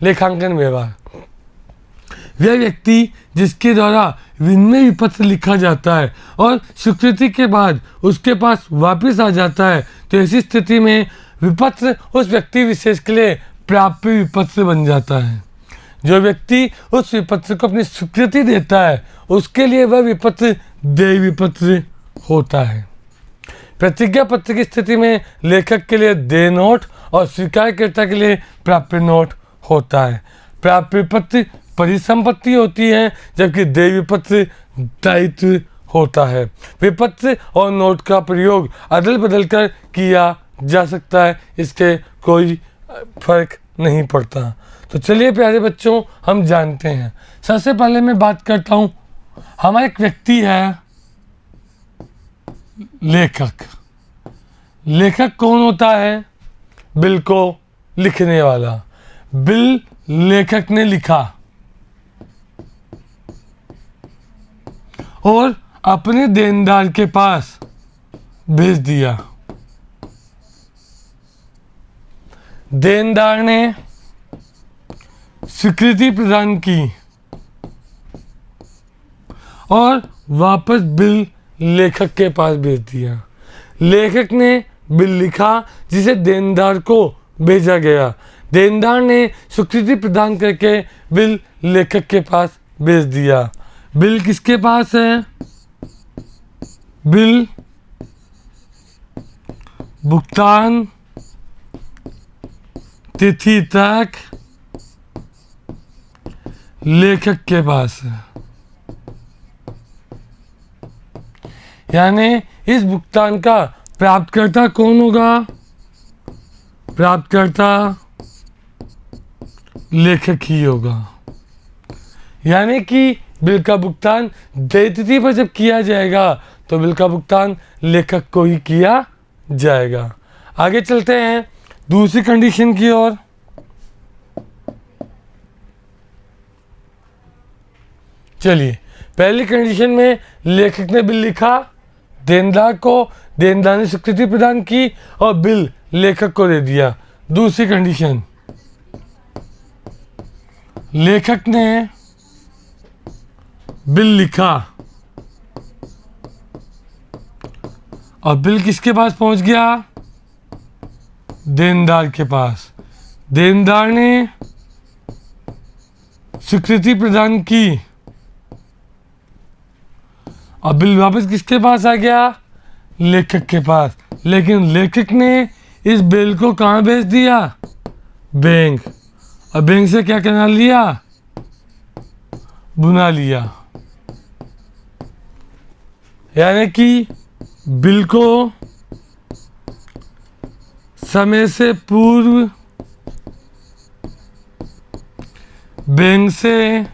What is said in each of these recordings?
लेखांकन व्यवहार। वह व्यक्ति जिसके द्वारा विनिमय विपत्र लिखा जाता है और स्वीकृति के बाद उसके पास वापस आ जाता है, तो ऐसी स्थिति में विपत्र उस व्यक्ति विशेष के लिए प्राप्य विपत्र बन जाता है। जो व्यक्ति उस विपत्र को अपनी स्वीकृति देता है उसके लिए वह विपत्र देय विपत्र होता है। प्रतिज्ञा पत्र की स्थिति में लेखक के लिए देय नोट और स्वीकारकर्ता के लिए प्राप्य नोट होता है। प्राप्य विपत्र परिसंपत्ति होती है जबकि देय विपत्र दायित्व होता है। विपत्र और नोट का प्रयोग अदल बदल कर किया जा सकता है, इसके कोई फर्क नहीं पड़ता। तो चलिए प्यारे बच्चों, हम जानते हैं। सबसे पहले मैं बात करता हूँ, हमारा एक व्यक्ति है लेखक। लेखक कौन होता है? बिल को लिखने वाला। बिल लेखक ने लिखा और अपने देनदार के पास भेज दिया। देनदार ने स्वीकृति प्रदान की और वापस बिल लेखक के पास भेज दिया। लेखक ने बिल लिखा जिसे देनदार को भेजा गया। देनदार ने स्वीकृति प्रदान करके बिल लेखक के पास भेज दिया। बिल किसके पास है? बिल भुगतान तिथि तक लेखक के पास है। यानी इस भुगतान का प्राप्तकर्ता कौन होगा? प्राप्तकर्ता लेखक ही होगा। यानी कि बिल का भुगतान देय तिथि पर जब किया जाएगा तो बिल का भुगतान लेखक को ही किया जाएगा। आगे चलते हैं दूसरी कंडीशन की ओर। चलिए, पहली कंडीशन में लेखक ने बिल लिखा, देनदार को, देनदार ने स्वीकृति प्रदान की और बिल लेखक को दे दिया। दूसरी कंडीशन, लेखक ने बिल लिखा और बिल किसके पास पहुंच गया? देनदार के पास। देनदार ने स्वीकृति प्रदान की और बिल वापस किसके पास आ गया? लेखक के पास। लेकिन लेखक ने इस बिल को कहाँ भेज दिया? बैंक। और बैंक से क्या करना लिया? बुना लिया। यानी कि बिल को समय से पूर्व बैंक से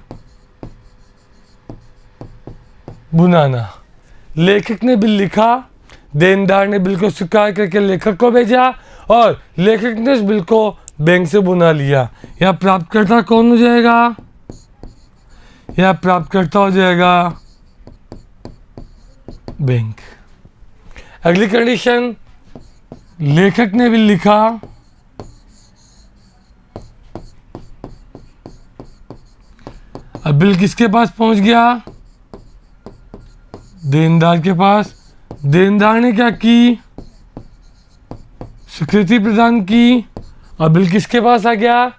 बुनाना। लेखक ने बिल लिखा, देनदार ने बिल को स्वीकार करके लेखक को भेजा और लेखक ने उस बिल को बैंक से बुना लिया। यह प्राप्तकर्ता कौन हो जाएगा? यह प्राप्तकर्ता हो जाएगा बैंक। अगली कंडीशन, लेखक ने बिल लिखा, अब बिल किसके पास पहुंच गया? देनदार के पास। देनदार ने क्या की? स्वीकृति प्रदान की और बिल किसके पास आ गया?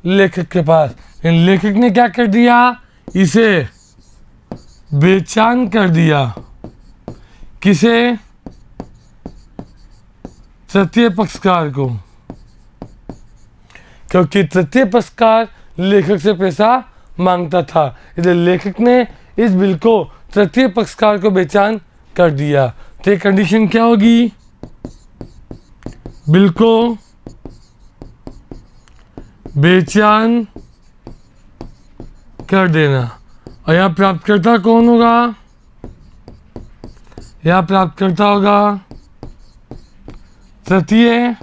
लेखक के पास। लेखक ने क्या कर दिया? इसे बेचान कर दिया। किसे? तृतीय पक्षकार को, क्योंकि तृतीय पक्षकार लेखक से पैसा मांगता था, इसलिए लेखक ने इस बिल को तृतीय पक्षकार को बेचान कर दिया। तो ये कंडीशन क्या होगी? बिल को बेचान कर देना। और यहाँ प्राप्तकर्ता कौन होगा? यहाँ प्राप्तकर्ता होगा तृतीय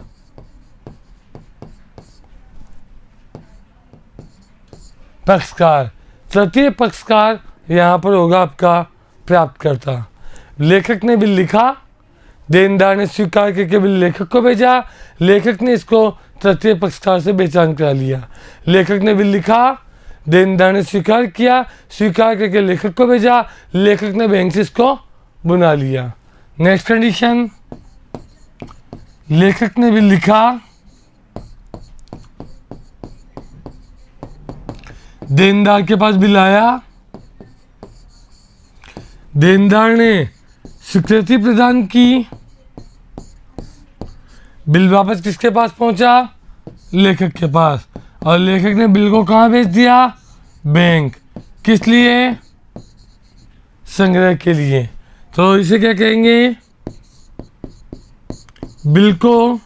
पक्षकार। तृतीय पक्षकार यहाँ पर होगा आपका प्राप्तकर्ता। लेखक ने बिल लिखा, देनदार ने स्वीकार करके बिल लेखक को भेजा, लेखक ने इसको तृतीय पक्षकार से बेचान करा लिया। लेखक ने बिल लिखा, देनदार ने स्वीकार किया, स्वीकार करके लेखक को भेजा, लेखक ने बैंक से इसको बुना लिया। नेक्स्ट कंडीशन, लेखक ने बिल लिखा, देनदार के पास बिल आया, देनदार ने स्वीकृति प्रदान की, बिल वापस किसके पास पहुंचा, लेखक के पास, और लेखक ने बिल को कहाँ भेज दिया, बैंक। किस लिए, संग्रह के लिए। तो इसे क्या कहेंगे, बिल को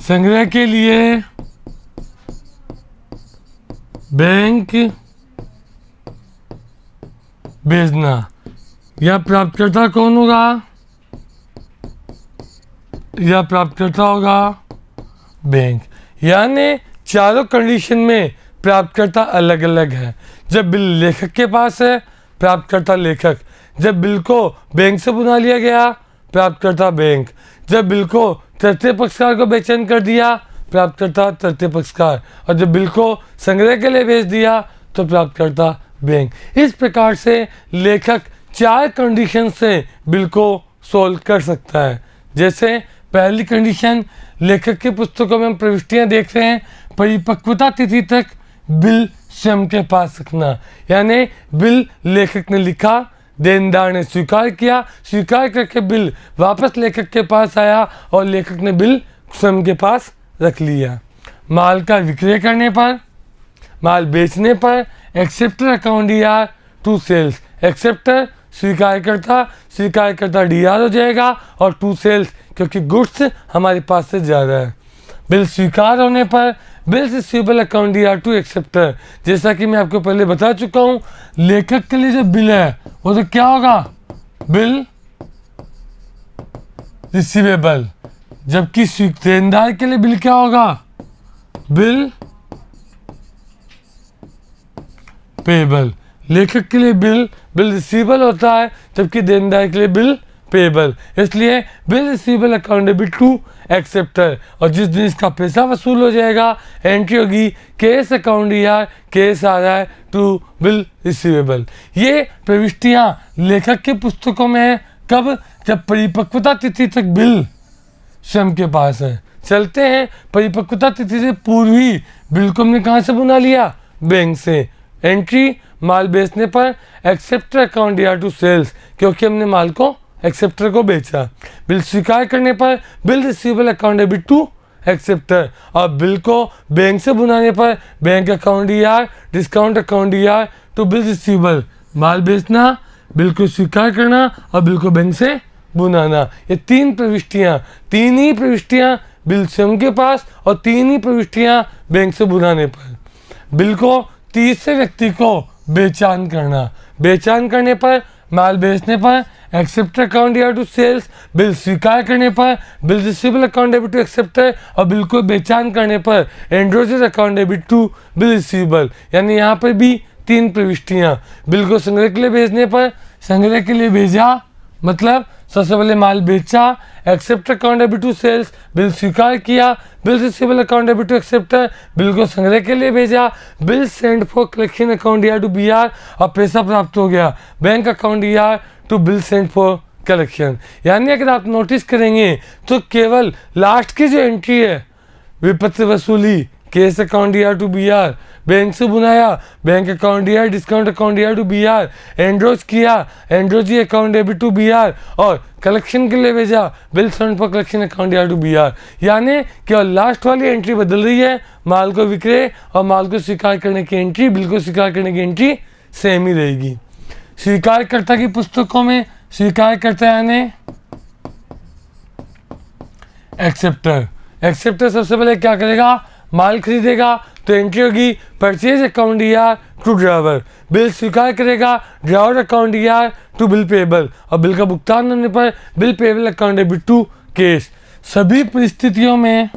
संग्रह के लिए बैंक भेजना। या प्राप्तकर्ता कौन होगा, या प्राप्तकर्ता होगा बैंक। यानी चारों कंडीशन में प्राप्तकर्ता अलग अलग है। जब बिल लेखक के पास है, प्राप्तकर्ता लेखक। जब बिल को बैंक से बुना लिया गया, प्राप्तकर्ता बैंक। जब बिल को तृतीय पक्षकार को बेचैन कर दिया, प्राप्तकर्ता तृतीय पक्षकार। और जब बिल को संग्रह के लिए भेज दिया, तो प्राप्तकर्ता बैंक। इस प्रकार से लेखक 4 कंडीशन से बिल को सोल्व कर सकता है। जैसे पहली कंडीशन, लेखक की पुस्तकों में हम प्रविष्टियां देख रहे हैं, परिपक्वता तिथि तक बिल स्वयं के पास रखना। यानी बिल लेखक ने लिखा, देनदार ने स्वीकार किया, स्वीकार करके बिल वापस लेखक के पास आया और लेखक ने बिल स्वयं के पास रख लिया। माल का विक्रय करने पर, माल बेचने पर acceptor account DR to sales. Acceptor स्वीकार करता डीआर हो जाएगा, और टू सेल्स क्योंकि गुड्स हमारे पास से जा रहा है। बिल स्वीकार होने पर bill receivable account DR to acceptor. जैसा कि मैं आपको पहले बता चुका हूँ, लेखक के लिए जो बिल है वो तो क्या होगा, बिल रिसीवेबल। जबकि देनदार के लिए बिल क्या होगा, बिल पेबल। लेखक के लिए बिल रिसीवेबल होता है, जबकि देनदार के लिए बिल पेबल। इसलिए bill receivable account debit to acceptor. और जिस दिन इसका पैसा वसूल हो जाएगा, एंट्री होगी केस अकाउंट डीआर, केस आ रहा है टू बिल रिसीवेबल। ये प्रविष्टियां लेखक की पुस्तकों में है। कब, जब परिपक्वता तिथि तक बिल स्वयं के पास है। चलते हैं, परिपक्वता तिथि से पूर्व ही बिल को हमने कहाँ से बुना लिया, बैंक से। एंट्री, माल बेचने पर acceptor account DR to sales, क्योंकि हमने माल को एक्सेप्टर को बेचा। बिल स्वीकार करने पर bill receivable account debit to acceptor. और बिल को बैंक से बुनाने पर bank account DR, discount account DR to bill receivable. माल बेचना, बिल को स्वीकार करना और बिल को बैंक से बुनाना। ये 3 प्रविष्टियाँ, 3 ही प्रविष्टियाँ बिल स्वयं के पास और 3 ही प्रविष्टियाँ बैंक से बुनाने पर। बिल को तीसरे व्यक्ति को बेचान करना। बेचान करने पर, माल बेचने पर acceptor account DR to sales. Bill स्वीकार करने पर bill receivable account debit to acceptor. और बिल को बेचान करने पर endorsee's account debit to bill receivable. यानी यहाँ पर भी 3 प्रविष्टियाँ। बिल को संग्रह के लिए भेजने पर, संग्रह के लिए भेजा मतलब सबसे पहले माल बेचा, acceptor account debit to sales, bill स्वीकार किया, bill receivable account debit to acceptor, bill को संग्रह के लिए भेजा, bill send for collection account DR to BR, और पैसा प्राप्त हो गया bank account DR to bill send for collection. यानी अगर आप नोटिस करेंगे तो केवल लास्ट की जो एंट्री है, विपत्र वसूली, cash account DR to BR, bank से बुनाया, bank account DR, discount account DR to BR, endorse किया, endorsee account debit to BR, और कलेक्शन के लिए भेजा, bill send for collection account DR to BR. यानी केवल लास्ट वाली एंट्री बदल रही है, माल को विक्रय और माल को स्वीकार करने की एंट्री, बिल को स्वीकार करने की एंट्री सेम ही रहेगी। स्वीकारकर्ता की पुस्तकों में स्वीकारकर्ता यानी एक्सेप्टर। एक्सेप्टर सबसे पहले क्या करेगा, माल खरीदेगा तो एंट्री होगी purchase account DR to driver. Bill स्वीकार करेगा, driver account DR to bill payable, और बिल का भुगतान होने पर bill payable account debit to case. सभी परिस्थितियों में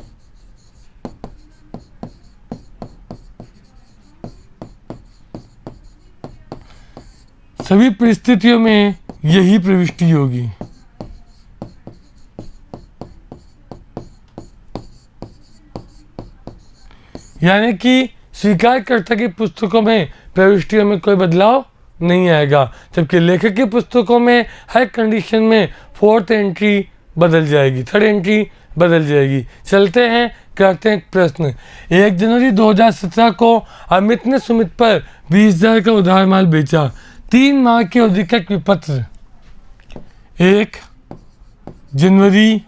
यही प्रविष्टि होगी। यानी कि स्वीकारकर्ता की पुस्तकों में प्रविष्टियों में कोई बदलाव नहीं आएगा, जबकि लेखक की पुस्तकों में हर कंडीशन में फोर्थ एंट्री बदल जाएगी, थर्ड एंट्री बदल जाएगी। चलते हैं, करते हैं एक प्रश्न। 1 जनवरी 2017 को अमित ने सुमित पर 20,000 का उधार माल बेचा। 3 माह की अवधि का विपत्र 1 जनवरी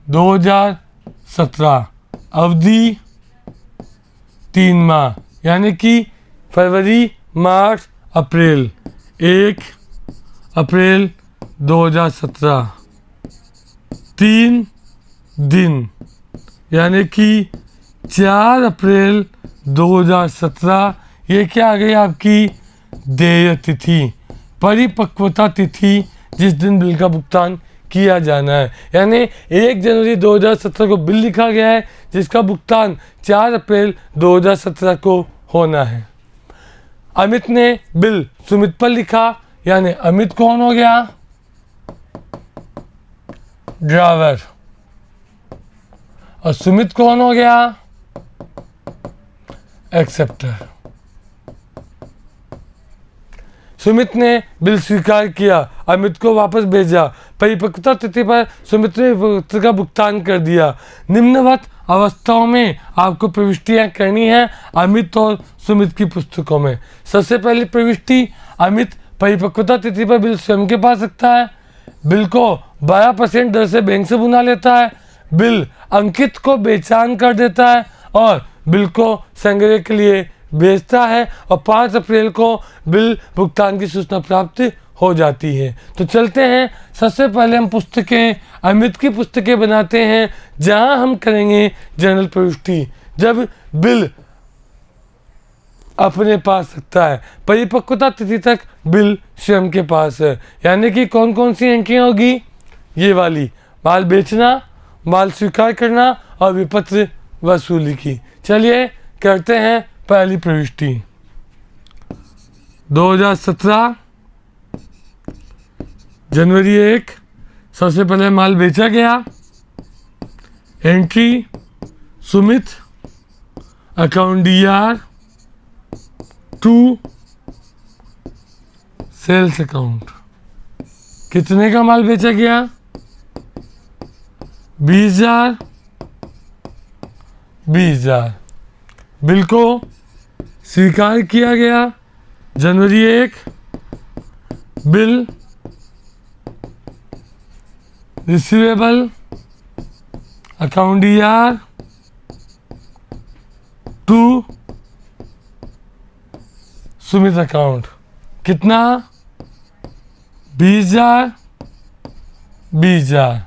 2017, अवधि 3 माह, यानी कि फरवरी, मार्च, अप्रैल। 1 अप्रैल 2017, 3 दिन, यानी कि 4 अप्रैल 2017। ये क्या आ गई आपकी देय तिथि, परिपक्वता तिथि, जिस दिन बिल का भुगतान किया जाना है। यानी 1 जनवरी 2017 को बिल लिखा गया है जिसका भुगतान 4 अप्रैल 2017 को होना है। अमित ने बिल सुमित पर लिखा, यानी अमित कौन हो गया? ड्राइवर। और सुमित कौन हो गया? एक्सेप्टर। सुमित ने बिल स्वीकार किया, अमित को वापस भेजा। परिपक्वता तिथि पर सुमित ने विपत्र का भुगतान कर दिया। निम्नवत अवस्थाओं में आपको प्रविष्टियां करनी है अमित और सुमित की पुस्तकों में। सबसे पहली प्रविष्टि, अमित परिपक्वता तिथि पर बिल स्वयं के पास रखता है। बिल को 12% दर से बैंक से बुना लेता है। बिल अंकित को बेचान कर देता है और बिल को संग्रह के लिए भेजता है और 5 अप्रैल को बिल भुगतान की सूचना प्राप्त हो जाती है। तो चलते हैं, सबसे पहले हम पुस्तकें, अमित की पुस्तकें बनाते हैं जहां हम करेंगे जनरल प्रविष्टि। जब बिल अपने पास रखता है, परिपक्वता तिथि तक बिल स्वयं के पास है, यानी कि कौन कौन सी एंट्रियाँ होगी? ये वाली, माल बेचना, माल स्वीकार करना और विपत्र वसूली की। चलिए करते हैं पहली प्रविष्टि। 2017 जनवरी 1, सबसे पहले माल बेचा गया। Entry Sumit, account DR 2, sales account. कितने का माल बेचा गया? 20,000। 20,000। बिल को स्वीकार किया गया जनवरी 1। Bill receivable, account DR 2, Sumit account. कितना? 20,000। 20,000।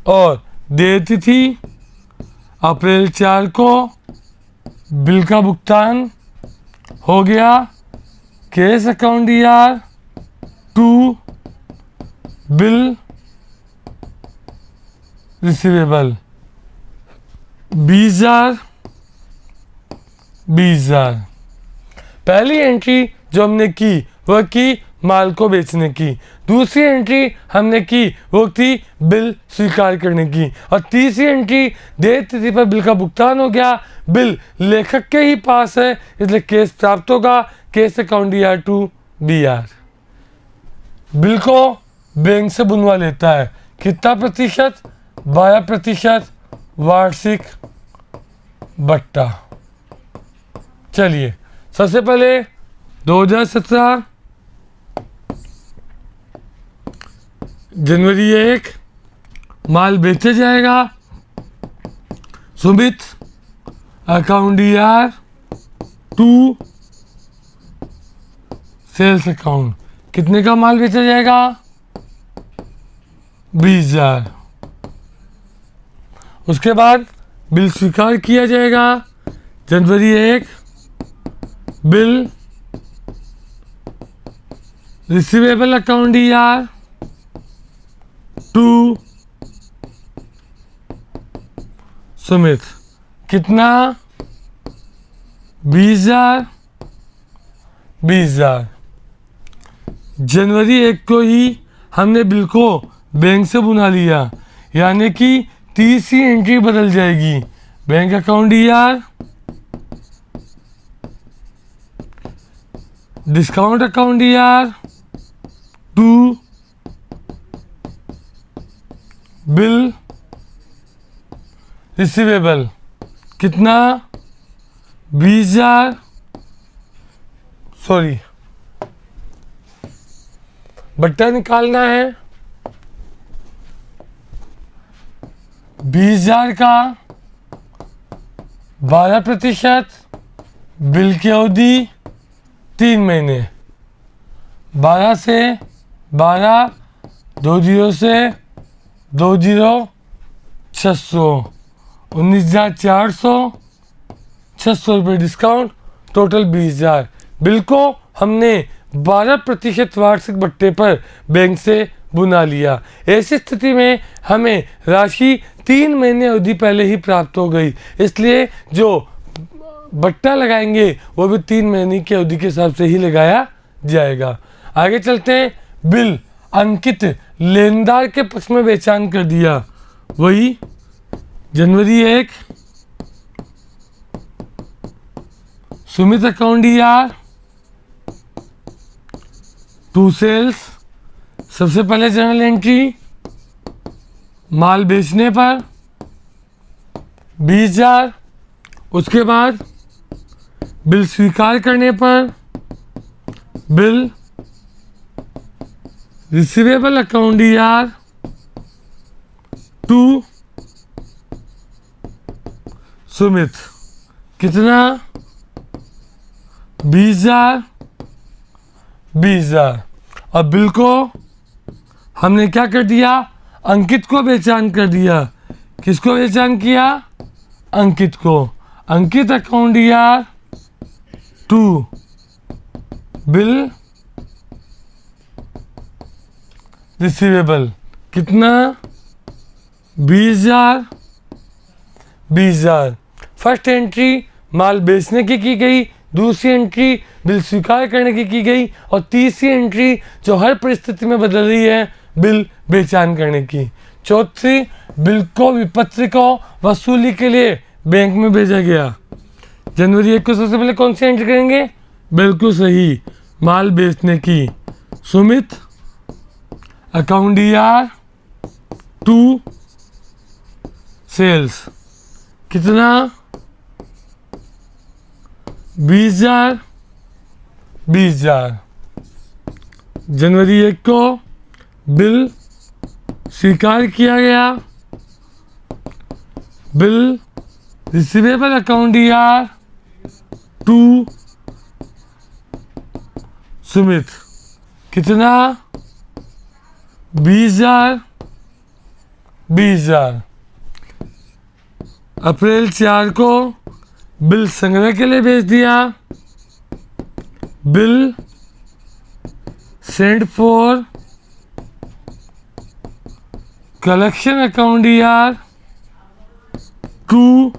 और देय तिथि अप्रैल 4 को बिल का भुगतान हो गया। Cash account DR 2, bill receivable 20,000। 20,000। पहली एंट्री जो हमने की वह की माल को बेचने की। दूसरी एंट्री हमने की वो थी बिल स्वीकार करने की। और तीसरी एंट्री देय तिथि पर बिल का भुगतान हो गया। बिल लेखक के ही पास है इसलिए केस प्राप्त होगा। Case account DR 2 BR। Bill को बैंक से बुनवा लेता है। कितना प्रतिशत? 12% वार्षिक बट्टा। चलिए सबसे पहले 2017 जनवरी 1 माल बेचा जाएगा। Sumit, account DR 2, sales account. कितने का माल बेचा जाएगा? 20,000। उसके बाद बिल स्वीकार किया जाएगा जनवरी 1। Bill receivable account DR 2, Sumit. कितना? 20,000। 20,000। जनवरी 1 को ही हमने बिल को बैंक से बुना लिया, यानी कि तीसरी एंट्री बदल जाएगी। Bank account ER, discount account ER to bill receivable. कितना? 20,000, सॉरी बट्टा निकालना है। 20,000 का 12%, बिल की अवधि 3 महीने। 12 से 12, 2 जीरो से 2 जीरो, 600, 19,400, 600 रुपये डिस्काउंट, टोटल 20,000। बिल को हमने 12% वार्षिक बट्टे पर बैंक से बुना लिया। ऐसी स्थिति में हमें राशि 3 महीने अवधि पहले ही प्राप्त हो गई, इसलिए जो बट्टा लगाएंगे वो भी 3 महीने की अवधि के हिसाब से ही लगाया जाएगा। आगे चलते हैं। बिल अंकित लेनदार के पक्ष में बेचान कर दिया, वही जनवरी 1, Sumit account ER to sales. सबसे पहले जर्नल एंट्री, माल बेचने पर 20,000, उसके बाद बिल स्वीकार करने पर bill receivable account ER to Sumit. कितना? 20,000, 20,000। अब बिल को हमने क्या कर दिया? अंकित को बेचान कर दिया। किसको बेचान किया? अंकित को। Ankit account ER to bill receivable. कितना? 20,000, 20,000। फर्स्ट एंट्री माल बेचने की गई, दूसरी एंट्री बिल स्वीकार करने की गई, और तीसरी एंट्री जो हर परिस्थिति में बदल रही है, बिल बेचान करने की। चौथी, बिल को विपत्र को वसूली के लिए बैंक में भेजा गया। जनवरी 1 को सबसे पहले कौन सी एंट्री करेंगे? बिल्कुल सही, माल बेचने की। Sumit account ER to sales. कितना? 20,000, 20,000। जनवरी 1 को बिल स्वीकार किया गया। Bill receivable account ER to Sumit. कितना? 20,000, 20,000। अप्रैल 4 को बिल संग्रह के लिए भेज दिया। Bill send for collection account ER to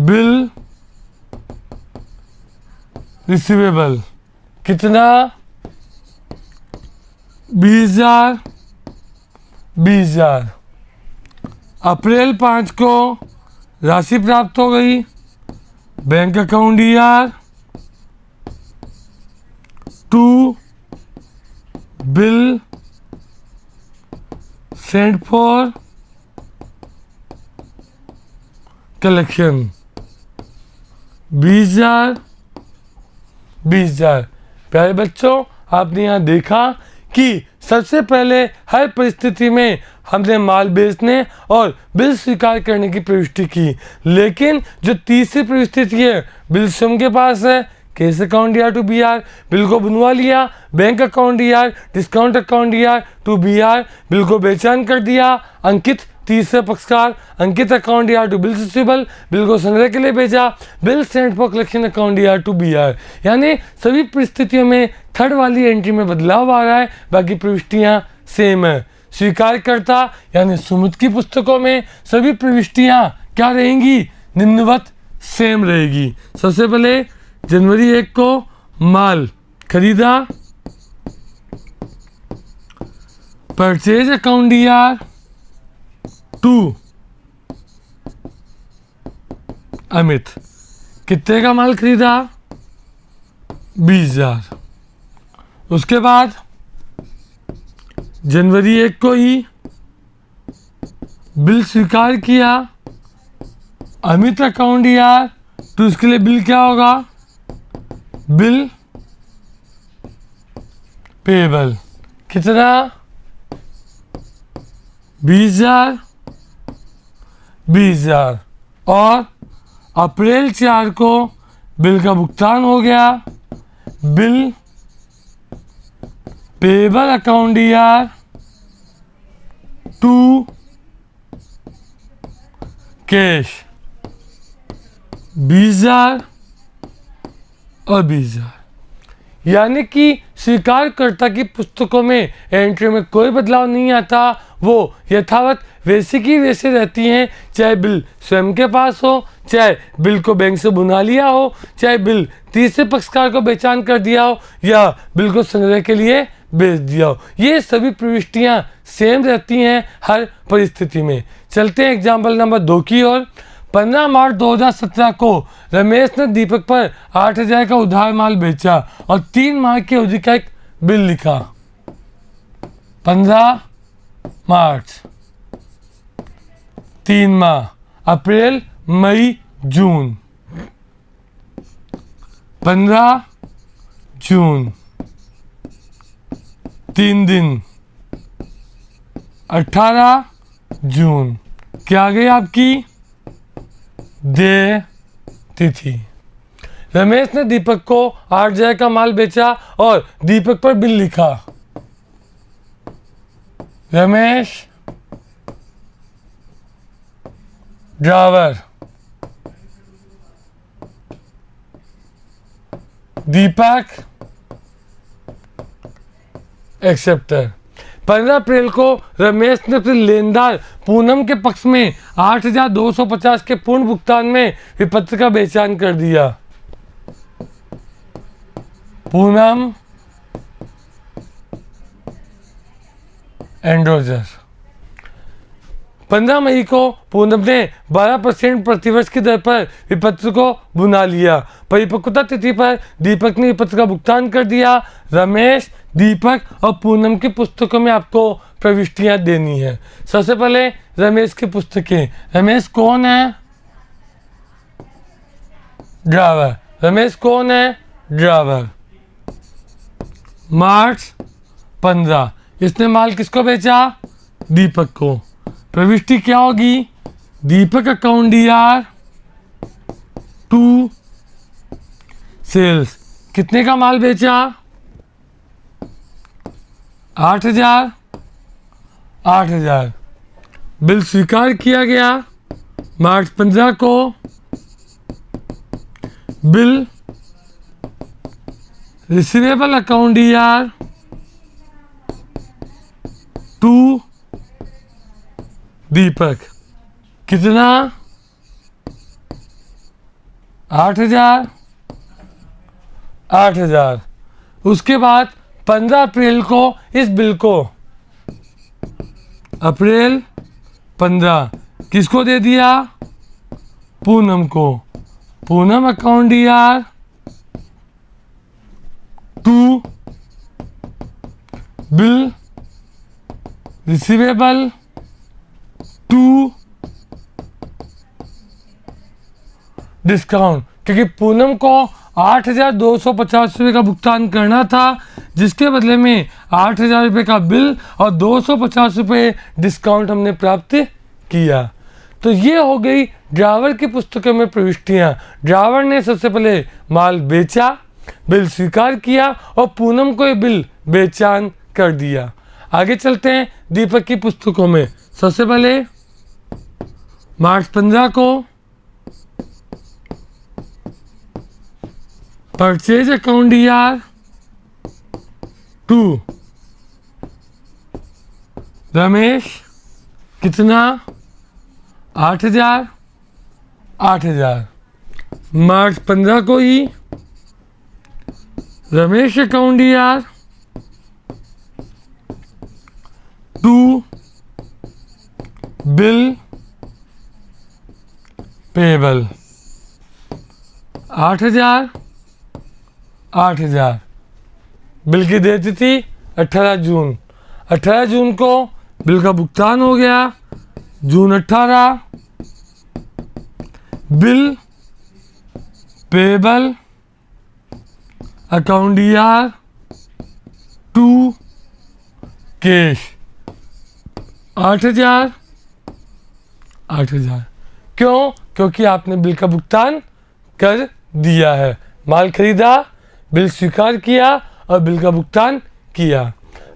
bill receivable. कितना? 20,000, 20,000। अप्रैल 5 को राशि प्राप्त हो गई। Bank account ER to bill send for collection. 20,000, 20,000। प्यारे बच्चों, आपने यहाँ देखा कि सबसे पहले हर परिस्थिति में हमने माल बेचने और बिल स्वीकार करने की प्रविष्टि की, लेकिन जो तीसरी परिस्थिति है, बिल स्वयं के पास है। Cash account ER to BR, bill को बनवा लिया। Bank account ER, discount account ER to BR, bill को बेचान कर दिया। अंकित तीसरे पक्षकार, Ankit account ER to bill receivable, bill को संग्रह के लिए भेजा। Bill send for collection account ER to BR। यानी सभी परिस्थितियों में थर्ड वाली एंट्री में बदलाव आ रहा है, बाकी प्रविष्टियां सेम है। स्वीकारकर्ता यानी सुमित की पुस्तकों में सभी प्रविष्टियां क्या रहेंगी? निम्नवत सेम रहेगी। सबसे पहले जनवरी 1 को माल खरीदा, परचेज अकाउंट डीआर 2 अमित, कितने का माल खरीदा? 20,000। उसके बाद जनवरी 1 को ही बिल स्वीकार किया अमित अकाउंट डीआर, तो उसके लिए बिल क्या होगा? बिल पेबल, कितना? 20,000 20,000। और अप्रैल 4 को बिल का भुगतान हो गया, bill payable account DR 2 cash 20,000 और 20,000। यानी कि स्वीकारकर्ता की पुस्तकों में एंट्री में कोई बदलाव नहीं आता, वो यथावत वैसे की वैसे रहती हैं, चाहे बिल स्वयं के पास हो, चाहे बिल को बैंक से बुना लिया हो, चाहे बिल तीसरे पक्षकार को बेचान कर दिया हो, या बिल को संग्रह के लिए बेच दिया हो। ये सभी प्रविष्टियां सेम रहती हैं हर परिस्थिति में। चलते हैं एग्जाम्पल नंबर 2 की ओर। 15 मार्च 2017 को रमेश ने दीपक पर 8,000 का उधार माल बेचा और 3 माह की अवधि का एक बिल लिखा। 15 मार्च, 3 माह, अप्रैल, मई, जून। 15 जून, 3 दिन, 18 जून। क्या आ गई आपकी देय तिथि? रमेश ने दीपक को 8,000 का माल बेचा और दीपक पर बिल लिखा। रमेश ड्राइवर, दीपक एक्सेप्टर। 15 अप्रैल को रमेश ने अपने लेनदार पूनम के पक्ष में 8,250 के पूर्ण भुगतान में विपत्र का बेचान कर दिया। पूनम एंड्रोजर। 15 मई को पूनम ने 12% प्रतिवर्ष की दर पर विपत्र को बुना लिया। परिपक्वता तिथि पर दीपक ने विपत्र का भुगतान कर दिया। रमेश, दीपक और पूनम की पुस्तकों में आपको प्रविष्टियां देनी है। सबसे पहले रमेश की पुस्तकें। रमेश कौन है? ड्राइवर। रमेश कौन है? ड्राइवर। मार्च 15, इसने माल किसको बेचा? दीपक को। प्रविष्टि क्या होगी? दीपक अकाउंट डीआर 2 सेल्स। कितने का माल बेचा? 8,000 8,000। बिल स्वीकार किया गया मार्च 15 को। बिल रिसीवेबल अकाउंट डीआर 2 दीपक। कितना? 8,000 8,000। उसके बाद 15 अप्रैल को इस बिल को अप्रैल 15 किसको दे दिया? पूनम को। Poonam account DR 2 bill receivable 2 discount, क्योंकि पूनम को 8,250 रुपये का भुगतान करना था, जिसके बदले में 8,000 रुपये का बिल और 250 रुपये डिस्काउंट हमने प्राप्त किया। तो ये हो गई ड्राइवर की पुस्तकों में प्रविष्टियाँ। ड्राइवर ने सबसे पहले माल बेचा, बिल स्वीकार किया और पूनम को ये बिल बेचान कर दिया। आगे चलते हैं दीपक की पुस्तकों में। सबसे पहले मार्च 15 को परचेज अकाउंट डीआर 2 रमेश। कितना? 8,000 8,000। मार्च 15 को ही रमेश अकाउंट डीआर पेबल 8,000 8,000। बिल की देय तिथि 18 जून। 18 जून को बिल का भुगतान हो गया। June 18 bill payable account DR to cash 8,000 8,000। क्यों? क्योंकि आपने बिल का भुगतान कर दिया है। माल खरीदा, बिल स्वीकार किया और बिल का भुगतान किया।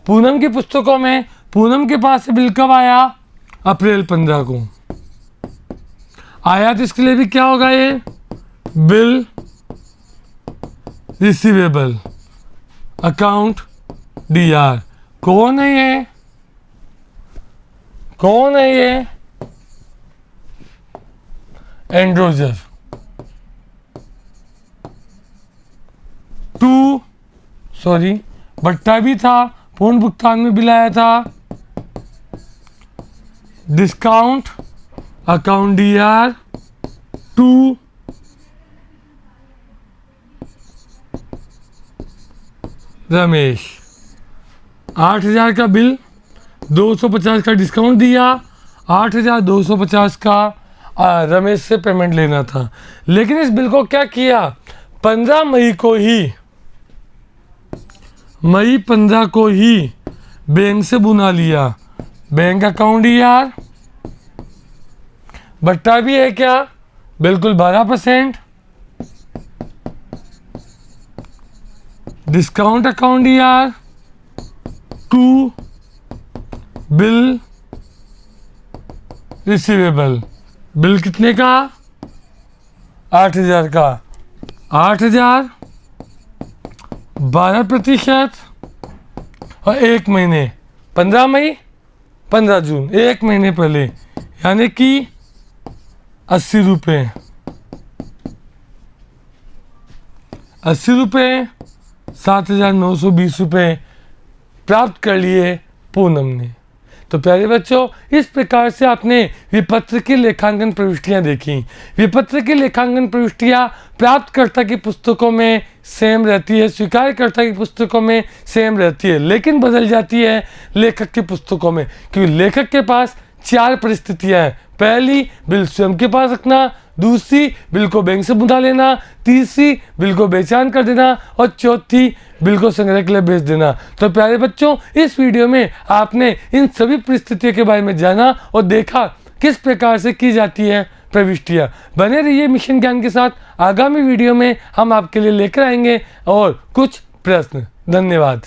पूनम की पुस्तकों में पूनम के पास से बिल कब आया? अप्रैल 15 को आया। तो इसके लिए भी क्या होगा? ये बिल रिसीवेबल अकाउंट DR। कौन है ये? कौन है ये? एंड्रोजर टू, सॉरी बट्टा भी था, पूर्ण भुगतान में बिल आया था। Discount account DR to Ramesh. 8,000 का बिल, 250 का डिस्काउंट दिया, 8,250 का रमेश से पेमेंट लेना था। लेकिन इस बिल को क्या किया? 15 मई को ही, मई 15 को ही बैंक से बुना लिया। Bank account DR। बट्टा भी है क्या? बिल्कुल 12%। Discount account DR to bill receivable. Bill कितने का? 8,000 का। 8,000 12% और 1 महीने 15 मई 15 जून 1 महीने पहले, यानी कि 80 रुपये। 80 रुपये 7,920 रुपये प्राप्त कर लिए पूनम ने। तो प्यारे बच्चों, इस प्रकार से आपने विपत्र की लेखांकन प्रविष्टियां देखी। विपत्र की लेखांकन प्रविष्टियां प्राप्तकर्ता की पुस्तकों में सेम रहती है, स्वीकारकर्ता की पुस्तकों में सेम रहती है, लेकिन बदल जाती है लेखक की पुस्तकों में, क्योंकि लेखक के पास 4 परिस्थितियां हैं। पहली, बिल स्वयं के पास रखना। दूसरी, बिल को बैंक से बुला लेना। तीसरी, बिल को बेचान कर देना। और चौथी, बिल को संग्रह के लिए बेच देना। तो प्यारे बच्चों, इस वीडियो में आपने इन सभी परिस्थितियों के बारे में जाना और देखा किस प्रकार से की जाती है प्रविष्टियाँ। बने रहिए मिशन ज्ञान के साथ। आगामी वीडियो में हम आपके लिए लेकर आएंगे और कुछ प्रश्न। धन्यवाद।